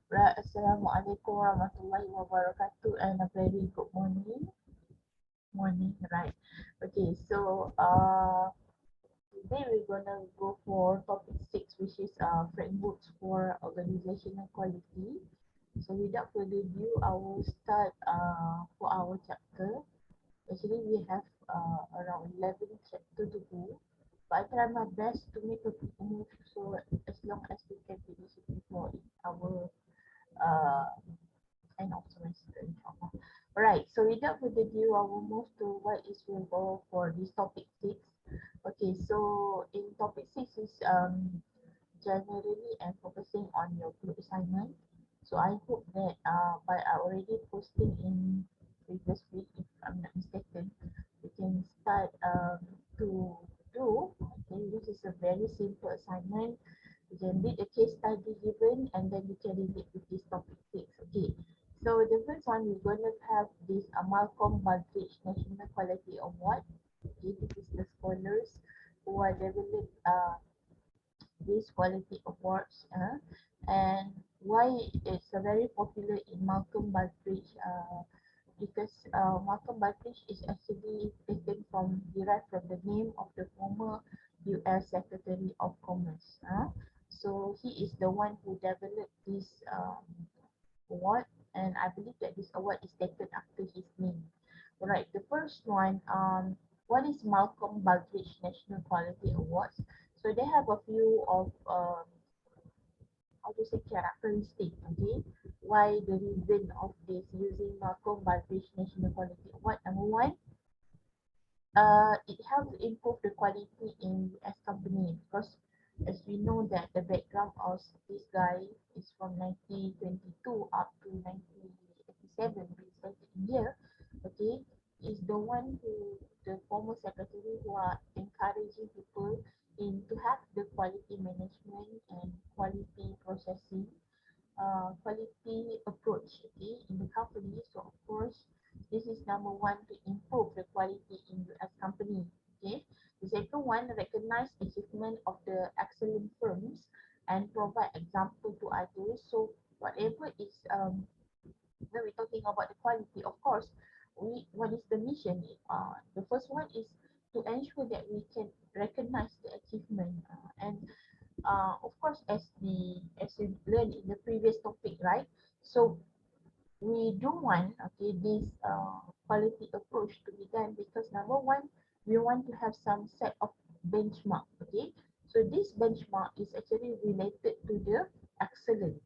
Right, Assalamualaikum warahmatullahi wabarakatuh and a very good morning. Morning, right? Okay, so today we're gonna go for topic 6, which is frameworks for organizational quality. So without further ado, I will start for our chapter. Actually, we have around 11 chapter to go, but I try my best to make a quick move so as long as we can finish it before our uh, end of semester, inshallah. Alright, so without further ado, I will move to what is will go for this topic 6. Okay, so in topic 6 is generally and focusing on your group assignment. So I hope that by already posting in previous week, if I'm not mistaken, we can start to do. Okay, this is a very simple assignment. You can read a case study given and then you can relate with this topic 6. Okay. So the first one we're gonna have this Malcolm Baldrige National Quality Award. Okay, this is the scholars who are developed these quality awards, and why it's very popular in Malcolm Baldrige, because Malcolm Baldrige is actually taken from derived from the name of the former U.S. Secretary of Commerce. So he is the one who developed this award, and I believe that this award is taken after his name. Alright, the first one, what is Malcolm Baldrige National Quality Awards? So they have a few of how to say characteristic, okay? Why the reason of this using Malcolm Baldrige National Quality Award? Number one, it helps improve the quality in US company because as we know that the background of this guy is from 1922 up to 1987 when he started in here, okay, is the one who the former secretary who are encouraging people in to have the quality management and quality processing quality approach, okay, in the company. So of course, this is number one to improve the quality in US company. Okay. The second one, recognize achievement of the excellent firms and provide example to others. So whatever is when we're talking about the quality, of course, we what is the mission? The first one is to ensure that we can recognize the achievement and of course as we learned in the previous topic, right? So we do want okay this quality approach to be done because number one we want to have some set of benchmark, okay? So this benchmark is actually related to the excellence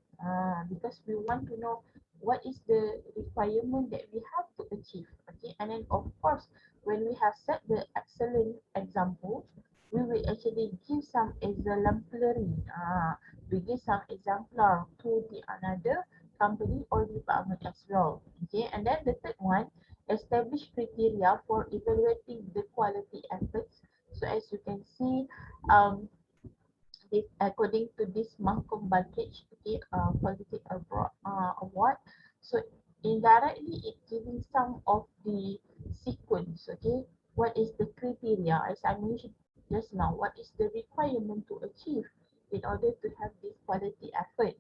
because we want to know what is the requirement that we have to achieve, okay? And then of course when we have set the excellent examples, we will actually give some exemplary we give some exemplar to the another company or department as well. Okay, and then the third one, establish criteria for evaluating the quality efforts. So as you can see, this according to this Malcolm Baldrige, okay, quality award. So indirectly, it giving some of the sequence. Okay, what is the criteria? As I mentioned just now, what is the requirement to achieve in order to have this quality efforts?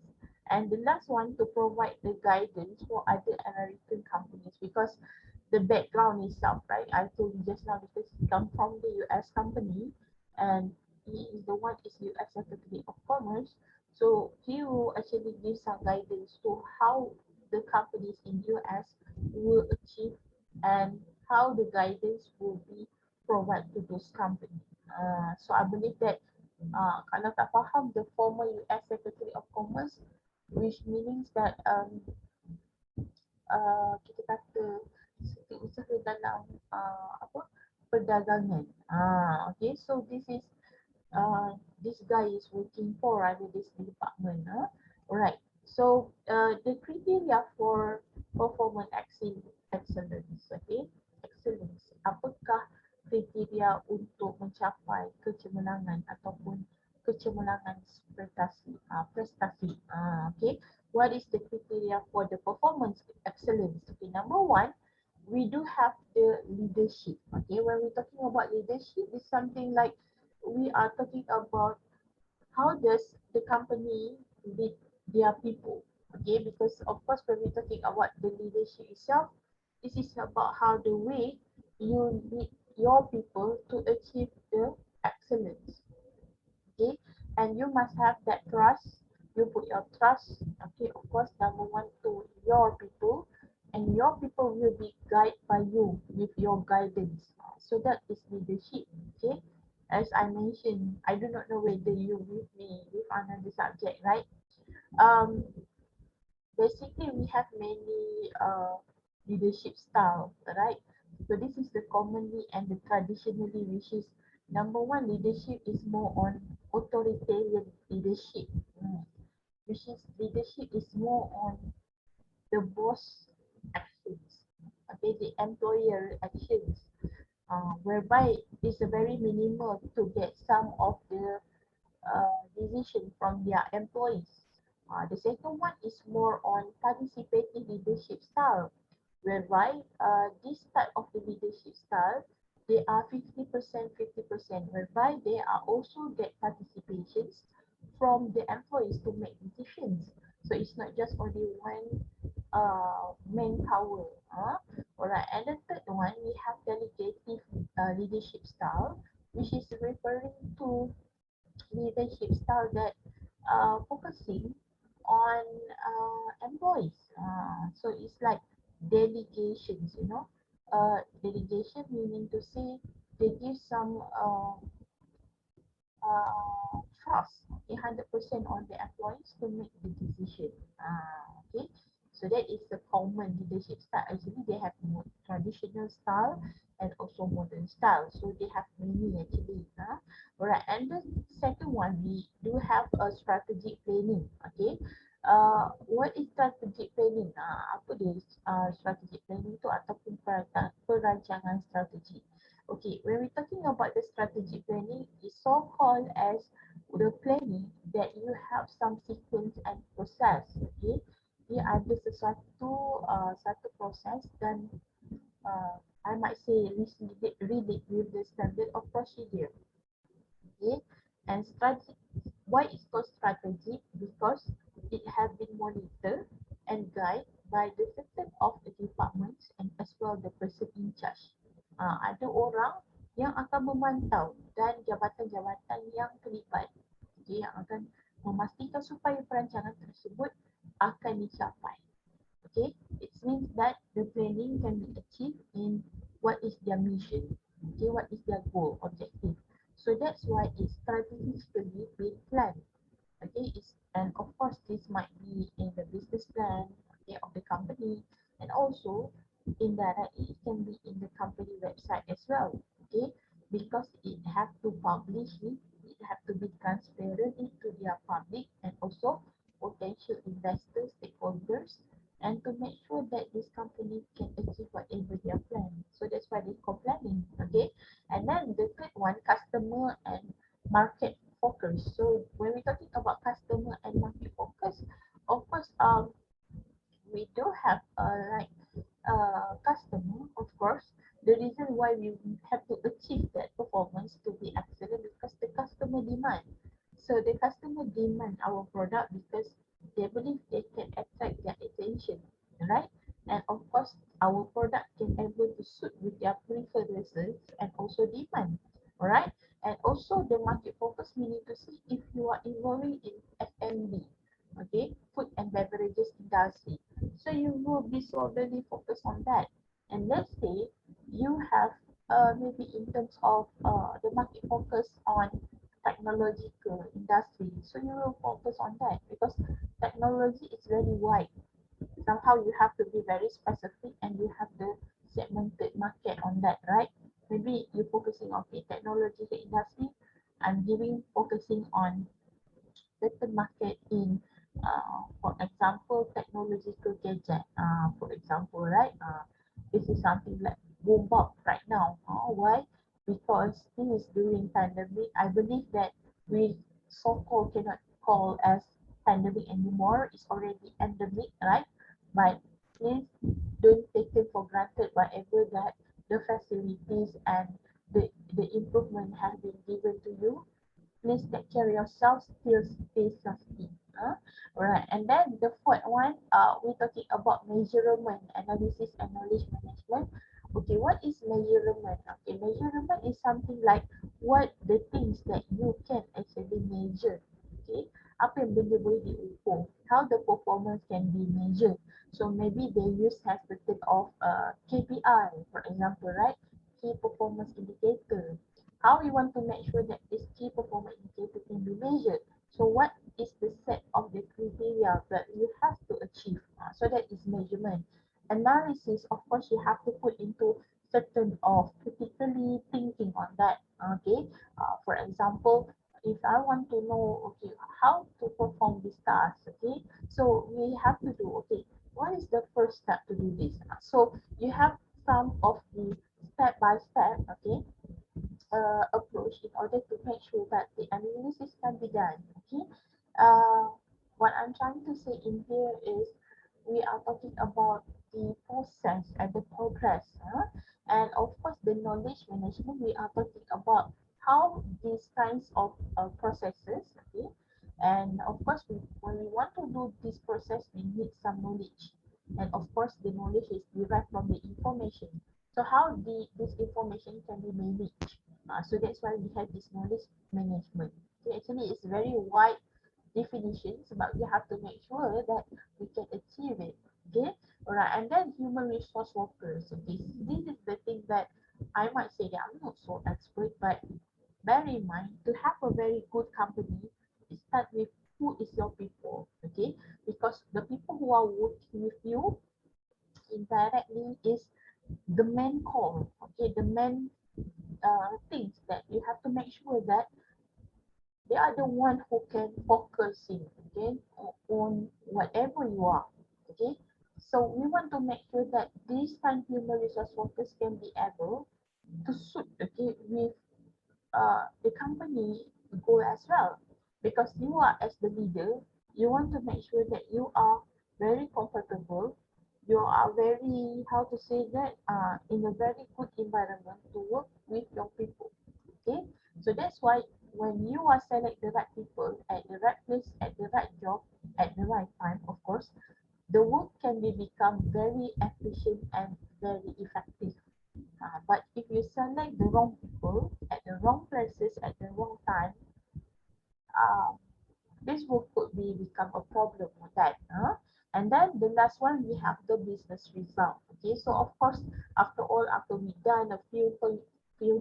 And the last one to provide the guidance for other American companies because the background itself, right? I told you just now because it come from the US company and he is the one is US Secretary of Commerce. So he will actually give some guidance to how the companies in US will achieve and how the guidance will be provided to those companies. So I believe that kalau tak faham the former US Secretary of Commerce, which means that kita kata setiausaha dalam apa perdagangan. Okay, so this guy is working for under this department. Alright, so the criteria for performance excellence, okay, excellence. Apakah kriteria untuk mencapai kecemerlangan ataupun kecemerlangan prestasi? Okay, what is the criteria for the performance excellence? Okay, number one, we do have the leadership. Okay, when we're talking about leadership, it's something like we are talking about how does the company lead their people. Okay, because of course when we're talking about the leadership itself, this is about how the way you lead your people to achieve the excellence. Okay, and you must have that trust. You put your trust, okay, of course, number one, to your people, and your people will be guided by you with your guidance. So that is leadership. Okay, as I mentioned, I do not know whether you with me with another subject, right? um Basically we have many leadership style, right? So this is the commonly and the traditionally, which is number one, leadership is more on authoritarian leadership. Which is leadership is more on the boss actions, okay, the employer actions, whereby it's a very minimal to get some of the decision from their employees. The second one is more on participating leadership style, whereby this type of the leadership style, they are 50%, 50%, whereby they are also get participations from the employees to make decisions. So it's not just only one manpower. Alright, and the third one, we have delegative leadership style, which is referring to leadership style that focusing on employees. So it's like delegations, you know. Delegation meaning to say they give some trust 100% on the employees to make the decision. Okay, so that is the common leadership style. Actually, they have more traditional style and also modern style. So they have many actually. Alright, and the second one, we do have a strategic planning. Okay, what is strategic planning? Apa dia strategic planning tu ataupun perancangan strategi. Okay, when we're talking about the strategic planning, it's so called as the planning that you have some sequence and process. Okay, dia ada satu proses dan I might say read it with the standard of procedure. Okay, and strategy. Why it's called strategy? Because it have been monitored and guided by the certain of the departments and as well the person in charge. Ada orang yang akan memantau dan jabatan-jabatan yang terlibat, okay, yang akan memastikan supaya perancangan tersebut akan dicapai. Okay, it means that the planning can be achieved in what is their mission, okay, what is their goal, objective. So that's why it's strategically being planned. Okay, it's, and of course this might be in the business plan, okay, of the company, and also indirectly it can be in the company website as well. Okay, because it have to publish it have to be transparent to their public and also potential investors, stakeholders, and to make sure that this company can achieve whatever they are planning. So that's why they call planning. Okay, and then the third one, customer and market focus. So when we're talking about customer and market focus, of course, we do have like customer, of course. The reason why we have to achieve that performance to be excellent because the customer demand. So the customer demand our product because they believe they can attract their attention, right? And of course, our product can able to suit with their preferences and also demand, alright? And also the market focus meaning to see if you are involving in F&B, okay, food and beverages industry. So you will be solely focused on that. And let's say you have maybe in terms of the market focus on technological industry. So you will focus on that because technology is very wide. Somehow you have to be very specific and you have the segmented market on that, right? Maybe you're focusing on the technological industry. I'm giving focusing on certain market in for example technological gadget, for example, right? This is something like boom bap right now. Why? Because this is during pandemic. I believe that we so-called cannot call as pandemic anymore. It's already endemic, right? But please don't take it for granted whatever that the facilities and the improvement have been given to you. Please take care of yourself, still stay healthy. Alright, and then the fourth 3.1, we're talking about measurement, analysis, and knowledge management. Okay, what is measurement? Okay, measurement is something like what the things that you can actually measure. Okay, apa yang benda boleh diukur, how the performance can be measured. So maybe they have to think of KPI, for example, right? Key performance indicator. How we want to make sure that this key performance indicator can be measured. So what is the set of the criteria that you have to achieve? So that is measurement. Analysis, of course, you have to put into certain of critically thinking on that. Okay, for example, if I want to know, okay, how to perform this task, okay, so we have to do, okay, what is the first step to do this? So you have some of the step by step, okay, approach in order to make sure that the analysis can be done. Okay, what I'm trying to say in here is we are talking about the process and the progress, and of course the knowledge management. We are talking about how these kinds of processes. Okay, and of course when we want to do this process, we need some knowledge, and of course the knowledge is derived from the information. So how this information can be managed? So that's why we have this knowledge management. So actually, it's very wide definitions, but we have to make sure that we can achieve it. Okay, alright. And then human resource workers. Okay, this is the thing that I might say that I'm not so expert, but bear in mind to have a very good company, it start with who is your people. Okay, because the people who are working with you indirectly is the main core. Okay, the main things that you have to make sure that they are the one who can focus in, okay, on whatever you are. Okay, so we want to make sure that these kind human resource workers can be able to suit, okay, with the company goal as well, because you are as the leader, you want to make sure that you are very comfortable, you are very, how to say that, in a very good environment to work with your people. Okay, so that's why when you are select the right people at the right place, at the right job, at the right time, of course, the work can be become very efficient and very effective. But if you select the wrong people at the wrong places at the wrong time, uh, this will could be become a problem with that. And then the last one, we have the business result. Okay, so of course, after all, after we done a few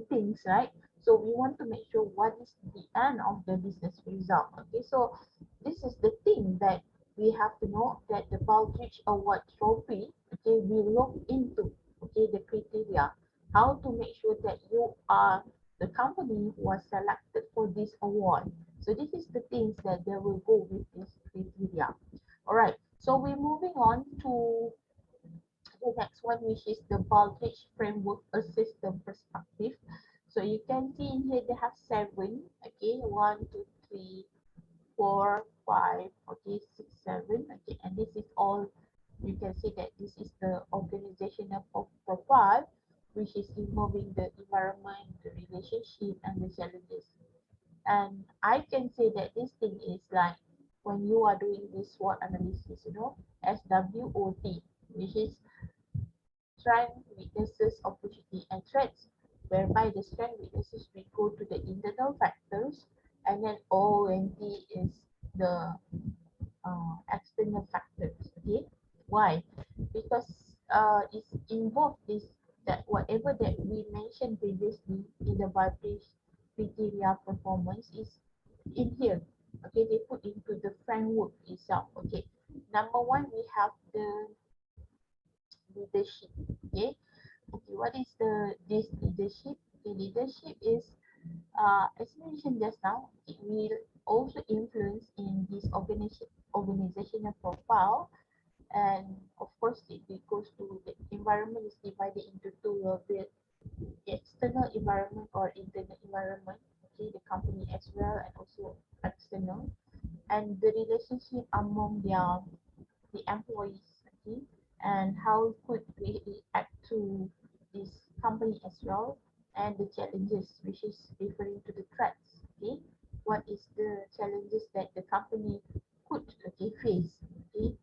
things, right? So we want to make sure what is the end of the business result. Okay, so this is the thing that we have to know, that the Baldrige Award trophy, okay, we look into, okay, the criteria, how to make sure that you are the company who was selected for this award. So this is the things that they will go with this criteria. All right. So we're moving on to the next one, which is the Baldrige framework a system perspective. So you can see in here they have 7. Okay, 1, 2, 3, 4, 5. Okay, 6, 7. Okay, and this is all. You can see that this is the organizational profile, which is involving the environment, the relationship, and the challenges. And I can say that this thing is like when you are doing this SWOT analysis, SWOT, which is strength, weaknesses, opportunity, and threats, whereby the strength, weaknesses, we go to the internal factors, and then O and T is the external factors. Okay, why? Because it's involved this, that whatever that we mentioned previously in the Baldrige criteria performance is in here. Okay, they put into the framework itself. Okay, number one, we have the leadership. Okay, okay, what is this leadership? The leadership is, as mentioned just now, it will also influence in this organizational profile. And of course, it goes to the environment is divided into two, the external environment or internal environment. Okay, the company as well, and also external, and the relationship among the employees. Okay, and how could we react to this company as well, and the challenges, which is referring to the threats. Okay, what is the challenges that the company could, okay, face. Okay,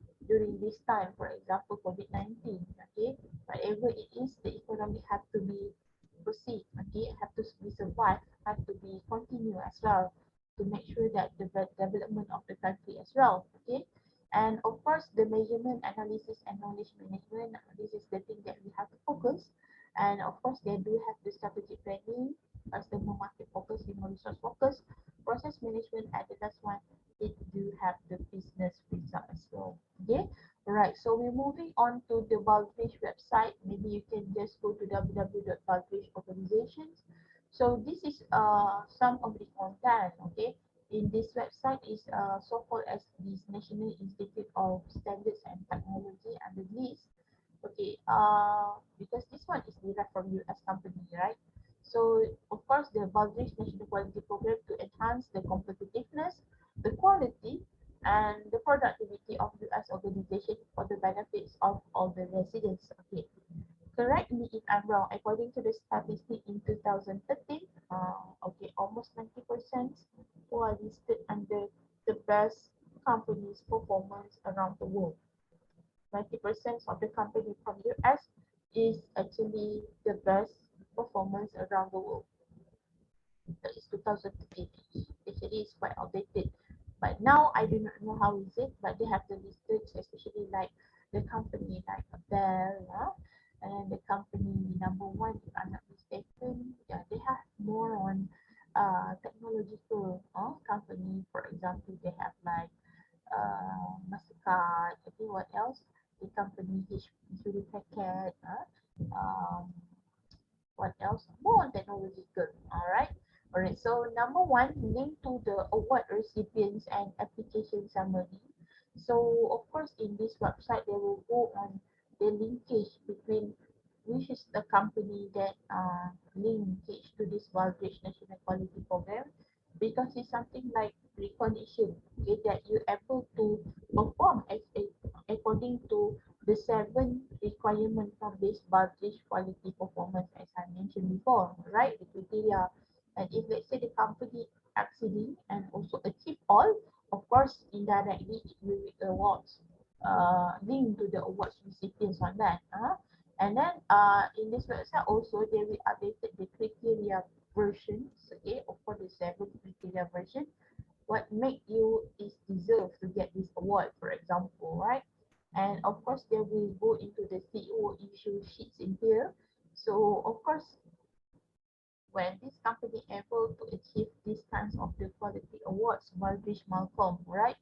time, for example, COVID-19, okay, whatever it is, the economy have to be proceed, okay, have to be survive, have to be continue as well to make sure that the development of the country as well, okay. And of course, the measurement, analysis, and knowledge management, this is the thing that we have to focus. And of course, they do have the strategic planning, customer market focus, human resource focus, process management, and the last one, it do have the business result as well. Okay, right. So we're moving on to the Baldrige website. Maybe you can just go to www.baldrigeorganizations. So this is some of the content. Okay, in this website is so-called as this National Institute of Standards and Technology and the list. Okay, because this one is derived from US company, right? So of course the Baldrige National Quality Program to enhance the competitiveness, the quality, and the productivity of US organization for the benefits of all the residents. Okay, correct me if I'm wrong. According to the statistic in 2013, okay, almost 90% who are listed under the best companies performance around the world. 90% of the company from US is actually the best performance around the world. That is 2008. Actually, it's quite outdated. But now I do not know how is it, but they have the listed, especially like the company like Dell, and the company number one, if I'm not mistaken, yeah, they have more on technological company. For example, they have like Mastercard. Okay, what else? The company Hewlett Packard. Um, what else? More on technological. All right. All right. So number one, link to the award recipients and application summary. So of course, in this website, they will go on the linkage between which is the company that linkage to this Baldrige National Quality Program, because it's something like recognition, okay, that you're able to perform as according to the seven requirements of this Baldrige quality performance, as I mentioned before, right? The criteria. And if let's say the company exceeding and also achieve all, of course, indirectly it will be awards linked to the awards recipients on that. And then in this website also they will updated the criteria versions, okay, for the seven criteria version. What make you is deserve to get this award, for example, right? And of course they will go into the CEO issue sheets in here. So of course when this company able to achieve these kinds of the quality awards, Baldrige Malcolm, right?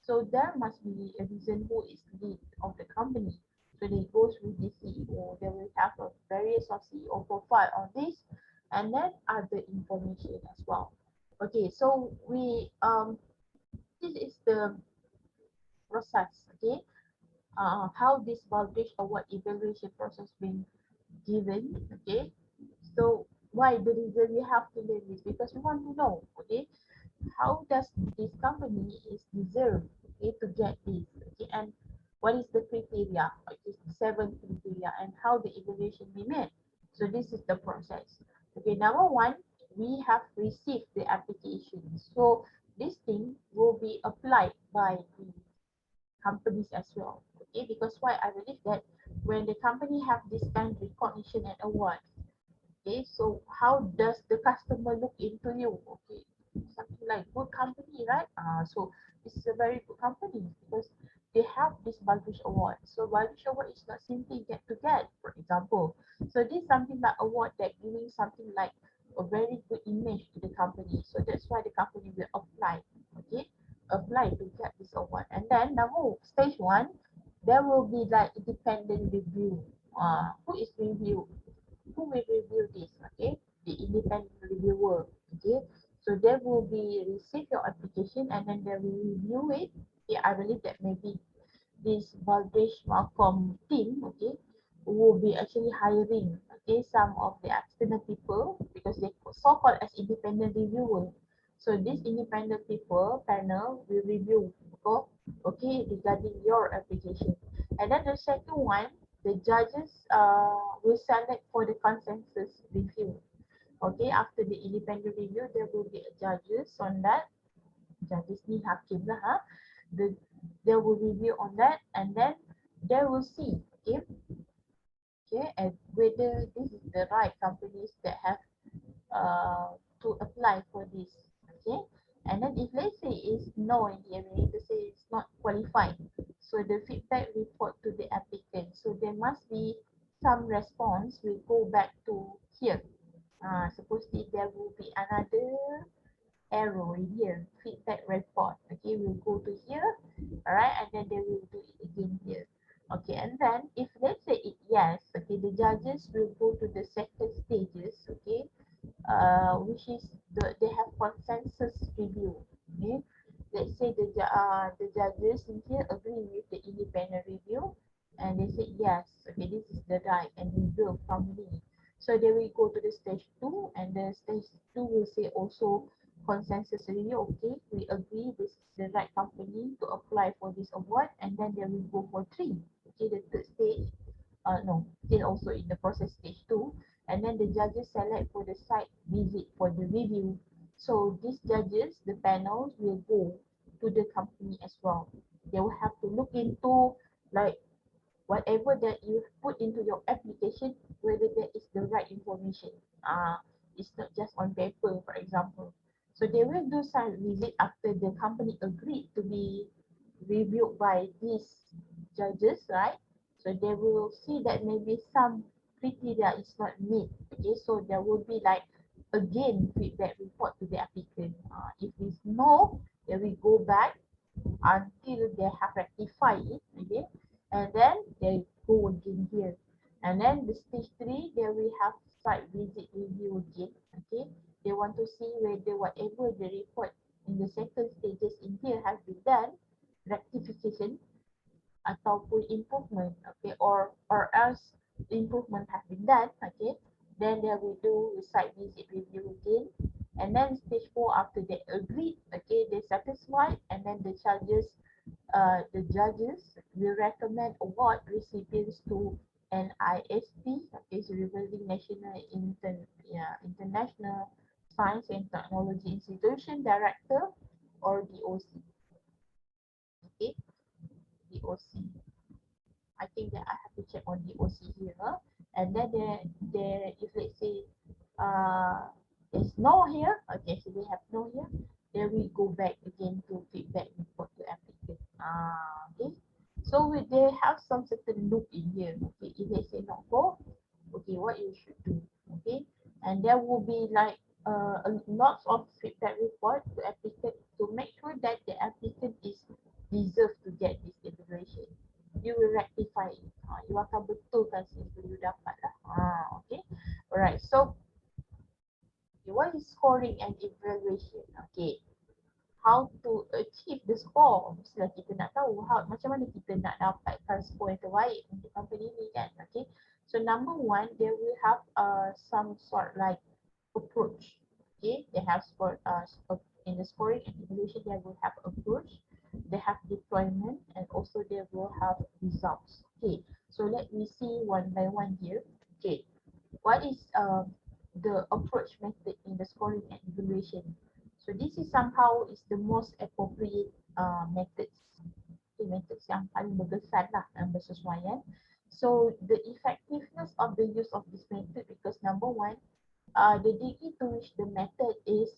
So there must be a reason who is lead of the company. So they goes with the CEO. They will have a various of CEO profile on this, and then other information as well. Okay, so we this is the process. Okay, how this Baldrige award evaluation process being given. Okay, so why the reason we have to learn this, because we want to know. Okay, how does this company is deserve, okay, to get this, okay, and what is the criteria, okay, seven criteria, and how the evaluation be made. So this is the process. Okay, number one, we have received the application, so this thing will be applied by the companies as well, okay, because why I believe that when the company have this kind of recognition and award. Okay, so how does the customer look into you? Okay, something like good company, right? So this is a very good company because they have this Baldrige Award. So Baldrige Award is not simply get to get, for example. So this is something like award that giving something like a very good image to the company. So that's why the company will apply. Okay, apply to get this award. And then now stage one, there will be like independent review. Who is review? Who will review this? Okay, the independent reviewer. Okay, so they will be receive your application and then they will review it. Okay, I believe that maybe this Baldrige Malcolm team, okay, will be actually hiring, okay, some of the external people because they so called as independent reviewer. So this independent people panel will review, okay, regarding your application. And then the second one, the judges will select for the consensus review. Okay, after the independent review, there will be a judges on that. Judges ni hakim lah, ha. They will review on that, and then they will see, and whether this is the right companies that have to apply for this, okay. And then if let's say it's no in here, we need to say it's not qualified. So the feedback report to the applicant. So there must be some response. We go back to here. Supposedly there will be another arrow in here, feedback report. Okay, we'll go to here, all right, and then they will do it again here. Okay, and then if let's say it yes, okay, the judges will go to the second stages, okay, which is they have consensus review. Okay, let's say the judges in here agree with the independent review, and they say yes, okay, this is the right and we will family. So they will go to the stage two, and the stage two will say also consensus review. Okay, we agree this is the right company to apply for this award, and then they will go for three. Okay, the third stage, no, still also in the process stage two, and then the judges select for the site visit for the review. So these judges, the panels will go to the company as well. They will have to look into like whatever that you put into your application, whether that is the right information. It's not just on paper, for example. So they will do site visit after the company agreed to be reviewed by these judges, right? So they will see that maybe some criteria is not met. Okay, so there will be like again feedback report to the applicant. If it's no, then we go back until they have rectified it, okay, and then they go again here, and then the stage three they will have site visit review again. Okay, they want to see whether whatever the report in the second stages in here has been done, rectification ataupun improvement, okay, or else improvement has been done, okay, then they will do site visit review again, and then stage four after they agreed, okay, they satisfied, and then the judges will recommend award recipients to NIST, okay, so representing International Science and Technology Institution Director, or DOC, okay, DOC. I think that I have to check on the OC here. And then if let's say there's no here, okay, so they have no here, then we go back again to feedback report to applicant. Okay. So they have some certain loop in here. Okay, if they say not go, okay, what you should do. Okay, and there will be like lots of feedback report to applicant to make sure that the applicant is deserve to get this evaluation. You will rectify it. You akan betulkan sehingga you dapat lah. Okay. Alright. So, what is scoring and evaluation? Okay. How to achieve the score? Mestilah kita nak tahu macam mana kita nak dapatkan skor yang terbaik untuk company ni kan. Okay. So, number one, they will have some sort like approach. Okay. They have in the scoring and evaluation, they will have approach. They have deployment, and also they will have results. Okay, so let me see one by one here. Okay, what is the approach method in the scoring and evaluation? So this is somehow is the most appropriate methods. Okay, methods yang paling berkesan lah dan bersesuaian. So the effectiveness of the use of this method, because number one, the degree to which the method is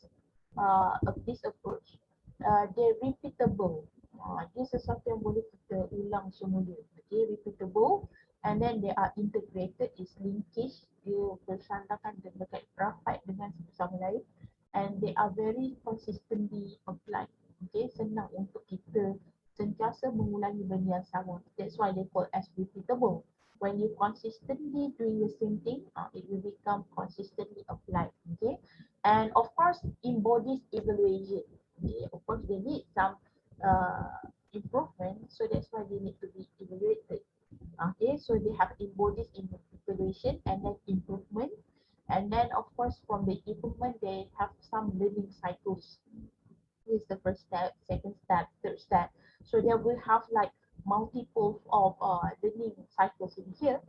of this approach, they're repeatable. This is sesuatu yang boleh kita ulang semula. Okay, repeatable, and then they are integrated, is linkage, dia bersandarkan dan dekat rapat dengan satu sama lain, and they are very consistently applied. Okay, senang untuk kita sentiasa mengulangi benda yang sama. That's why they call as repeatable. When you consistently doing the same thing, it will become consistently applied. Okay, and of course embodies evaluation. Okay, of course they need some improvement, so that's why they need to be evaluated. Okay, so they have embodies in evaluation and then improvement, and then of course from the improvement they have some learning cycles. This is the first step, second step, third step. So they will have like multiple of learning cycles in here,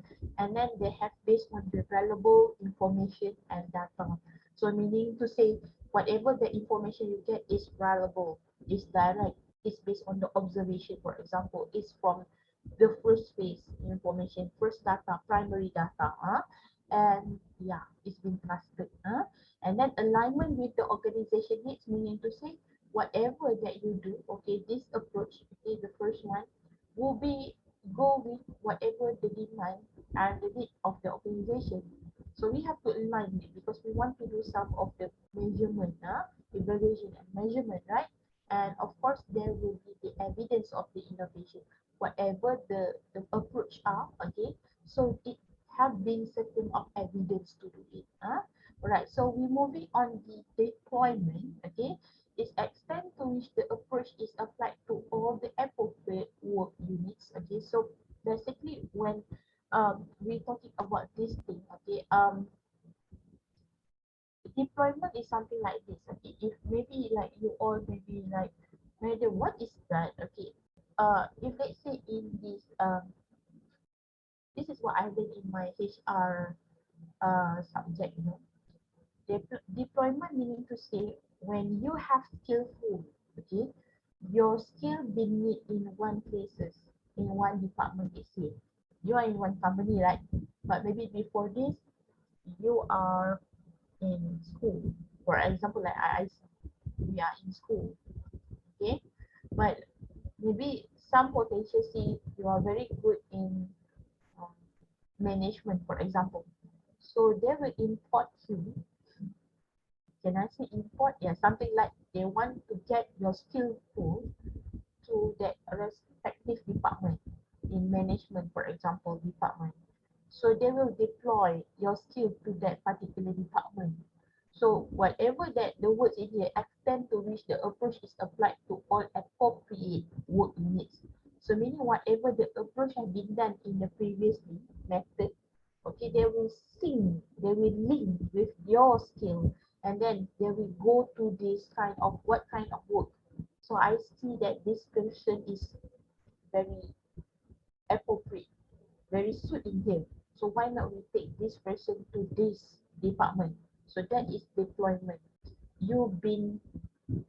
and then they have based on the valuable information and data. So meaning to say whatever the information you get is valuable, is direct, is based on the observation. For example, is from the first phase information, first data, primary data, and yeah, it's been trusted. And then alignment with the organization needs, meaning to say whatever that you do, okay, this approach, okay, the first one will be go with whatever the demand and the need of the organization. So we have to align it because we want to do some of the measurement, evaluation and measurement, right? And of course, there will be the evidence of the innovation, whatever the approach are, okay? So it have been certain of evidence to do it. Alright, so we're moving on the deployment, okay? Is extent to which the approach is applied to all the appropriate work units, okay? So basically when we're talking about this thing, okay, deployment is something like this, okay? If maybe like you all maybe like, madam, what is that? Okay, if let's say in this this is what I did in my HR subject, you know. Deployment meaning to say when you have skillful, okay, your skill being need in one places, in one department, let's say. You are in one company, right? But maybe before this, you are in school. For example, like we are in school, okay? But maybe some potential see you are very good in um, management, for example. So they will import you. Can I say import? Yeah, something like they want to get your skill pool to that respective department in management, for example, department. So they will deploy your skill to that particular department. So whatever that the words in here, extend to which the approach is applied to all appropriate work units. So meaning whatever the approach has been done in the previously method, okay, they will sync, they will link with your skill, and then they will go to this kind of what kind of work. So I see that this person is very appropriate, very suit in here. So why not we take this person to this department? So that is deployment. You've been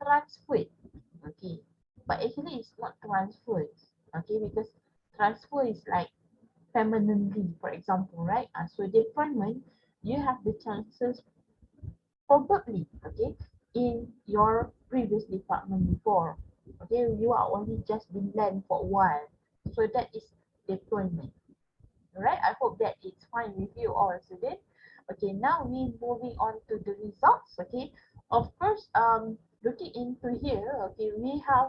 transferred, okay, but actually it's not transferred, okay, because transfer is like permanently, for example, right? So deployment, you have the chances probably, okay, in your previous department before, okay, you are only just been land for a while, so that is deployment. All right, I hope that it's fine with you all today. Okay, now we moving on to the results. Okay, of course, looking into here, okay, we have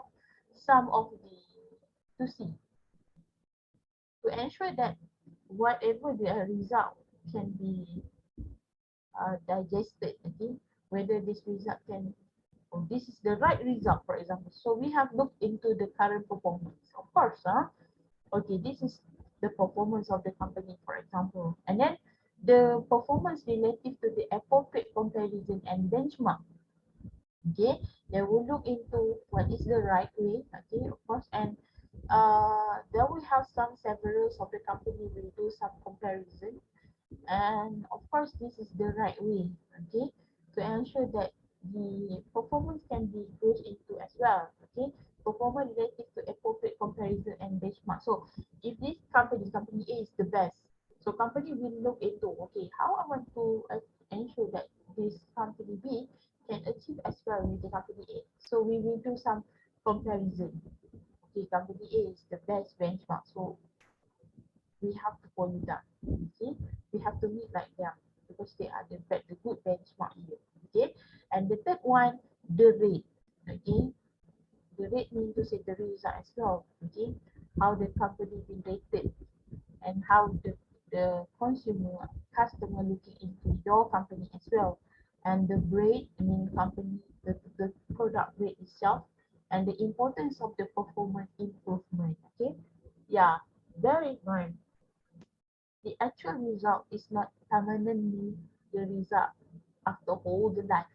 some of the to see to ensure that whatever the result can be digested. Okay, whether this result can, or this is the right result, for example. So we have looked into the current performance. Of course, okay, this is the performance of the company, for example, and then the performance relative to the appropriate comparison and benchmark. Okay, they will look into what is the right way, okay, of course, and there will have some several of the company will do some comparison, and of course this is the right way, okay, to ensure that the performance can be goes into as well, okay, performance related to appropriate comparison and benchmark. So if this company A is the best, so company will look into, okay, how I want to ensure that this company B can achieve as well with the company A. So we will do some comparison. Okay, company A is the best benchmark, so we have to follow them. Okay, we have to meet like them because they are the good benchmark here. Okay, and the third one, the rate. Okay, the rate means to say the result as well. Okay, how the company been rated and how the consumer customer looking into your company as well, and the grade, I mean company, the product rate itself, and the importance of the performance improvement. Okay, yeah, bear in mind the actual result is not permanently the result after whole the life.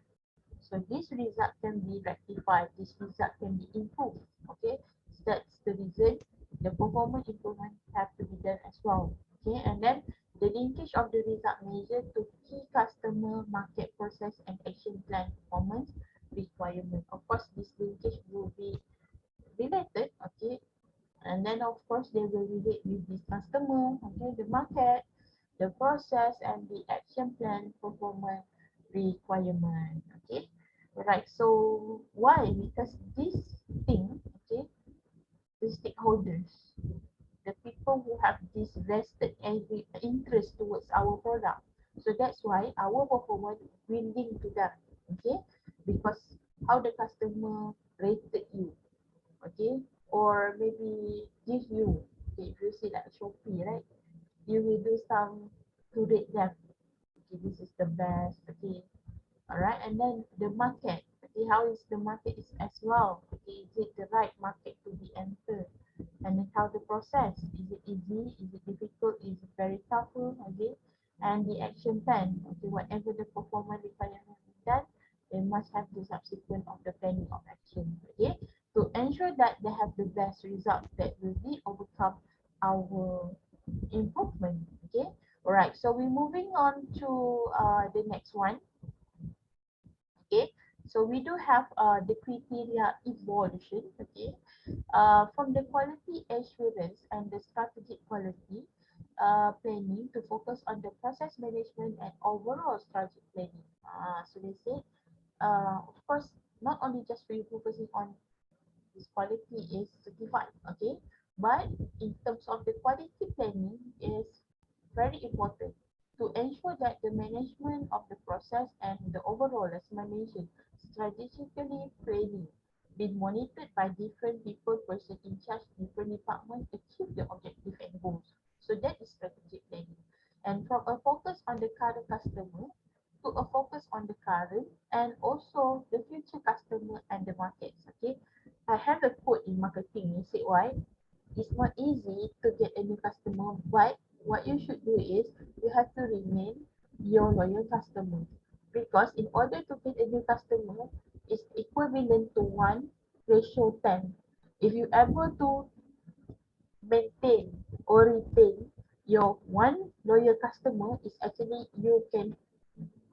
So this result can be rectified, this result can be improved. Okay, so that's the reason the performance improvement have to be done as well. Okay, and then the linkage of the result measure to key customer market process and action plan performance requirement. Of course, this linkage will be related, okay, and And then of course they will relate with this customer, okay, the market, the process, and the action plan performance requirement. Okay, right. So why? Because this thing, okay, the stakeholders, the people who have this vested interest towards our product. So that's why our performance will link to that. Okay, because how the customer rated you, okay, or maybe give you, okay, if you see like Shopee, right, you will do some to rate them, okay, this is the best, okay, all right. And then the market, okay, how is the market is as well, okay, is it the right market to be entered, and then how the process, is it easy, is it difficult, is it very tougher, okay, and the action plan, okay, whatever the performance requirement is done, they must have the subsequent of the planning of action, okay, to ensure that they have the best result that will be overcome our improvement. Okay, all right, so we're moving on to the next one. Okay, so we do have the criteria evolution. Okay, from the quality assurance and the strategic quality planning to focus on the process management and overall strategic planning. So they say, of course, not only just we focusing on this quality is certified, okay, but in terms of the quality planning is very important to ensure that the management of the process and the overall, as I mentioned, strategically planning being monitored by different people, person in charge, different departments achieve the objective and goals. So that is strategic planning. And from a focus on the current customer to a focus on the current and also the future customer and the markets. Okay, I have a quote in marketing. You say why? It's not easy to get a new customer, but what you should do is you have to remain your loyal customer. Because in order to get a new customer, it's equivalent to 1:10. If you able to maintain or retain your one loyal customer, is actually you can,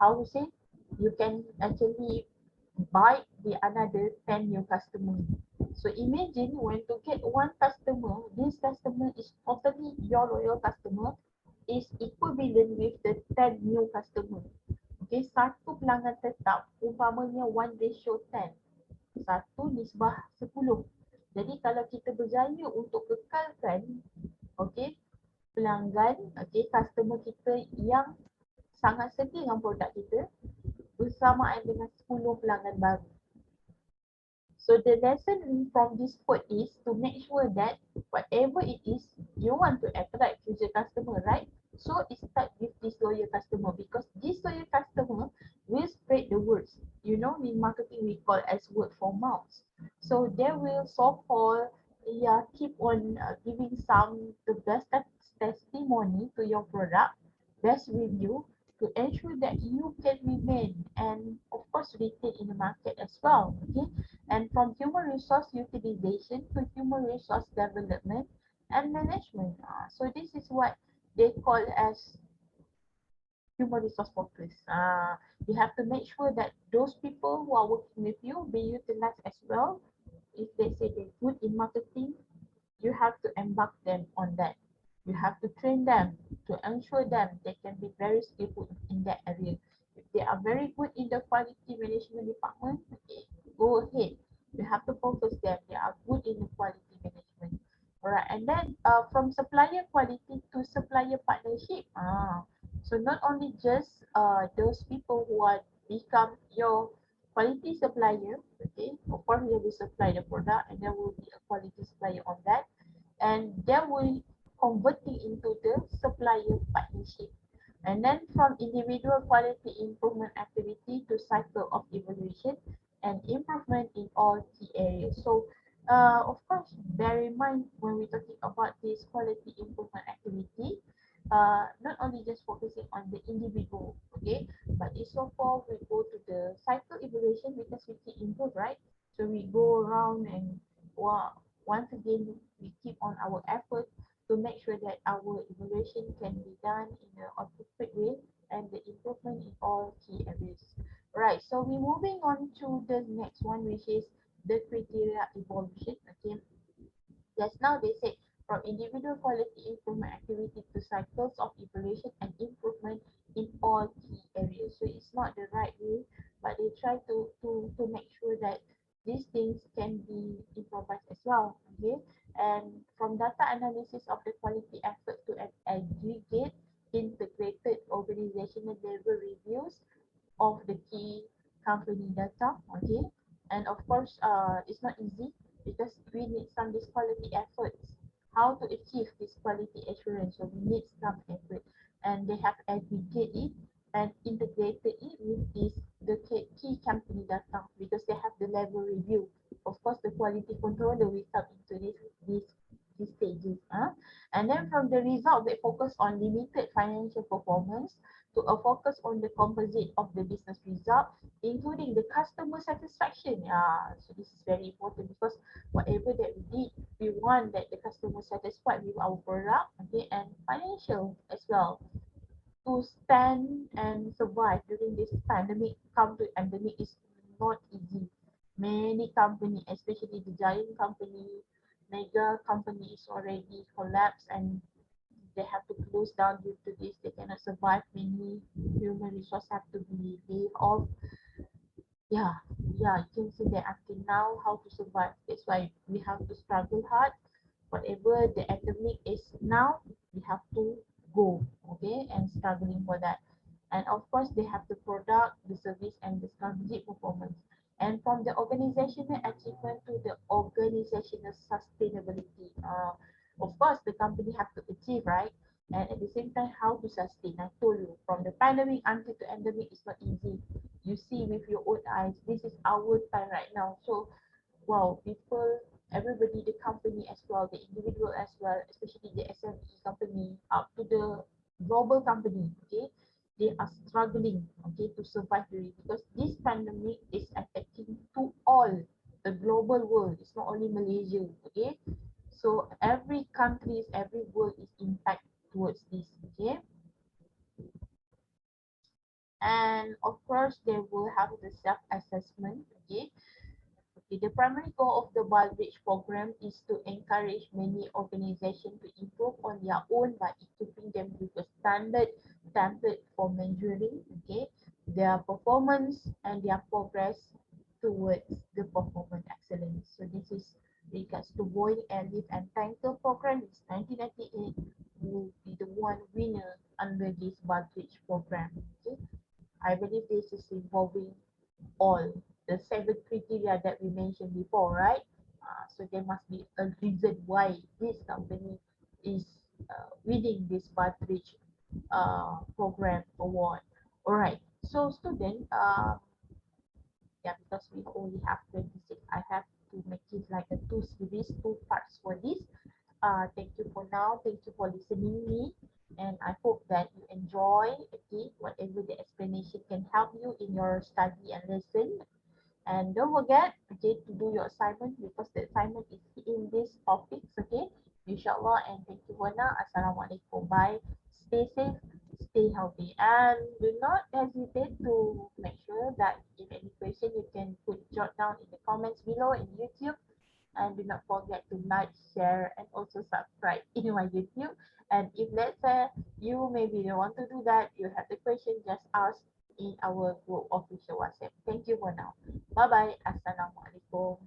how to say, you can actually buy the another 10 new customer. So imagine when to get one customer, this customer is totally your loyal customer, is equivalent with the 10 new customer. Okay, satu pelanggan tetap umpamanya 1:10. Satu nisbah 10. Jadi kalau kita berjaya untuk kekalkan, okay, pelanggan, okay, customer kita yang sangat setia dengan produk kita bersamaan dengan 10 pelanggan baru. So the lesson from this quote is to make sure that whatever it is, you want to attract future customer, right? So it starts with this loyal customer because this loyal customer will spread the words. You know, in marketing we call as word for mouth. So they will so-called, yeah, keep on giving some the best testimony to your product, best review, to ensure that you can remain and of course retain in the market as well. Okay, and from human resource utilization to human resource development and management. So this is what they call as human resource focus. You have to make sure that those people who are working with you be utilized as well. If they say they're good in marketing, you have to embark them on that. You have to train them to ensure them they can be very skillful in that area. If they are very good in the quality management department, okay, go ahead. You have to focus them. They are good in the quality management. Alright, and then from supplier quality to supplier partnership. So not only just those people who are become your quality supplier, okay, of course they will supply the product and there will be a quality supplier on that, and they will converting into the supplier partnership. And then from individual quality improvement activity to cycle of evaluation and improvement in all key areas. So of course, bear in mind when we're talking about this quality improvement activity, not only just focusing on the individual, okay, but it's so far we go to the cycle evaluation because we keep improve, right? So we go around and once again we keep on our effort to make sure that our evaluation can be done in an appropriate way and the improvement in all key areas. Right, so we're moving on to the next one, which is the criteria evolution. Okay, Just now they said from individual quality improvement activity to cycles of evaluation and improvement in all key areas. So it's not the right way, but they try to make sure that these things can be improvised as well. Okay, and from data analysis of the quality effort to an aggregate integrated organizational level reviews of the key company data. Okay, and of course it's not easy because we need some this quality efforts how to achieve this quality assurance. So we need some effort, and they have aggregated it and integrated it with this the key company data because they have the level review. Of course the quality controller will come into these stages. And then from the result they focus on limited financial performance to a focus on the composite of the business result, including the customer satisfaction. Yeah, so this is very important because whatever that we did, we want that the customer satisfied with our product, okay, and financial as well to stand and survive during this pandemic. Come to pandemic is not easy. Many company, especially the giant company, mega companies already collapsed and they have to close down due to this. They cannot survive. Many human resources have to be laid off. Yeah, yeah, you can see that until now how to survive. That's why we have to struggle hard. Whatever the epidemic is now, we have to go, okay, and struggling for that. And of course, they have the product, the service, and the strategic performance. And from the organizational achievement to the organizational sustainability. Of course, the company have to achieve, right? And at the same time, how to sustain. I told you, from the pandemic until the endemic, it's not easy. You see with your own eyes, this is our time right now. So, wow, people, everybody, the company as well, the individual as well, especially the SME company, up to the global company, okay, they are struggling, okay, to survive during because this pandemic is affecting to all the global world. It's not only Malaysia, okay. So every countries, every world is impact towards this, okay. And of course, they will have the self-assessment, okay. Okay, the primary goal of the Baldrige program is to encourage many organizations to improve on their own by equipping them with a standard template for measuring, okay, their performance and their progress towards the performance excellence. So this is regards to Boeing Airlift and Tanker program. It's 1998 will be the one winner under this Baldrige program. Okay, I believe this is involving all the seven criteria that we mentioned before, right? So there must be a reason why this company is winning this Baldrige program award. All right. So student, yeah, because we only have 26, I have to make it like a two series, two parts for this. Thank you for now. Thank you for listening me. And I hope that you enjoy, okay, whatever the explanation can help you in your study and lesson. And don't forget, okay, to do your assignment because the assignment is in these topics, okay? Inshallah, and thank you for now. Assalamualaikum. Bye. Stay safe, stay healthy, and do not hesitate to make sure that if any question you can put jot down in the comments below in YouTube. And do not forget to like, share, and also subscribe in my YouTube. And if let's say you maybe don't want to do that, you have the question, just ask in our group official WhatsApp. Thank you for now. Bye bye. Assalamualaikum.